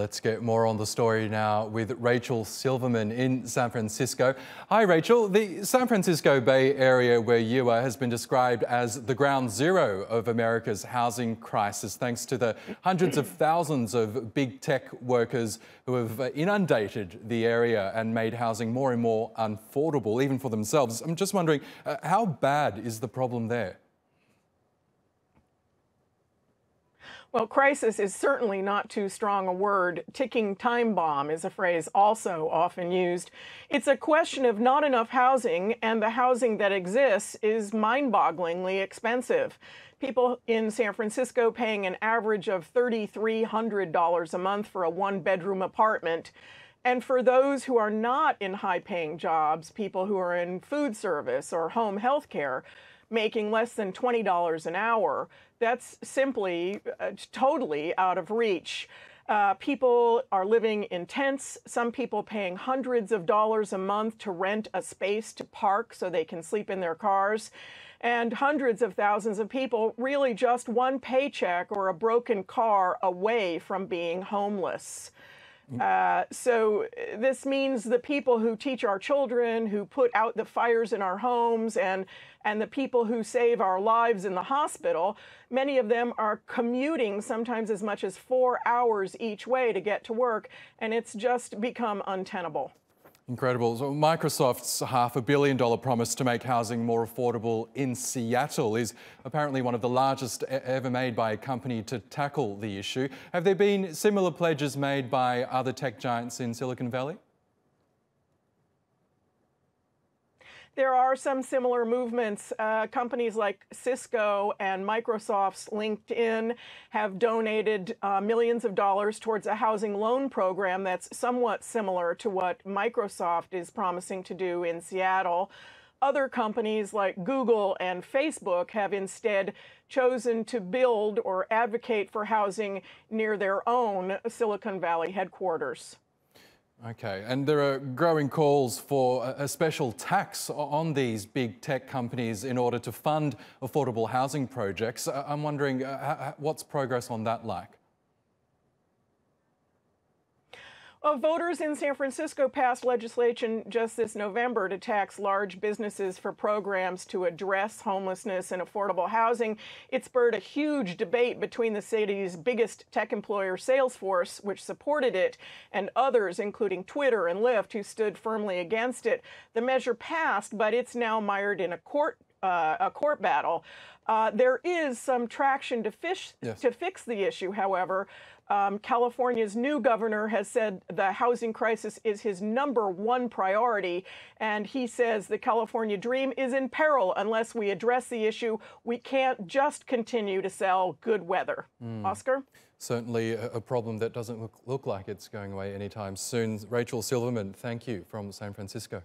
Let's get more on the story now with Rachel Silverman in San Francisco. Hi, Rachel. The San Francisco Bay Area where you are has been described as the ground zero of America's housing crisis, thanks to the hundreds of thousands of big tech workers who have inundated the area and made housing more and more unaffordable, even for themselves. I'm just wondering, how bad is the problem there? Well, crisis is certainly not too strong a word. Ticking time bomb is a phrase also often used. It's a question of not enough housing, and the housing that exists is mind-bogglingly expensive. People in San Francisco paying an average of $3,300 a month for a one-bedroom apartment. And for those who are not in high-paying jobs, people who are in food service or home health care, making less than $20 an hour, that's simply totally out of reach. People are living in tents, some people paying hundreds of dollars a month to rent a space to park so they can sleep in their cars, and hundreds of thousands of people really just one paycheck or a broken car away from being homeless. So this means the people who teach our children, who put out the fires in our homes, and the people who save our lives in the hospital, many of them are commuting sometimes as much as 4 hours each way to get to work, and it's just become untenable. Incredible. So Microsoft's $500 million promise to make housing more affordable in Seattle is apparently one of the largest ever made by a company to tackle the issue. Have there been similar pledges made by other tech giants in Silicon Valley? There are some similar movements. Companies like Cisco and Microsoft's LinkedIn have donated millions of dollars towards a housing loan program that's somewhat similar to what Microsoft is promising to do in Seattle. Other companies like Google and Facebook have instead chosen to build or advocate for housing near their own Silicon Valley headquarters. Okay, and there are growing calls for a special tax on these big tech companies in order to fund affordable housing projects. I'm wondering, what's progress on that like? Well, voters in San Francisco passed legislation just this November to tax large businesses for programs to address homelessness and affordable housing. It spurred a huge debate between the city's biggest tech employer, Salesforce, which supported it, and others, including Twitter and Lyft, who stood firmly against it. The measure passed, but it's now mired in a court battle. There is some traction to fix the issue, however. California's new governor has said the housing crisis is his #1 priority, and he says the California dream is in peril unless we address the issue. We can't just continue to sell good weather. Oscar? Certainly a problem that doesn't look like it's going away anytime soon. Rachel Silverman, thank you from San Francisco.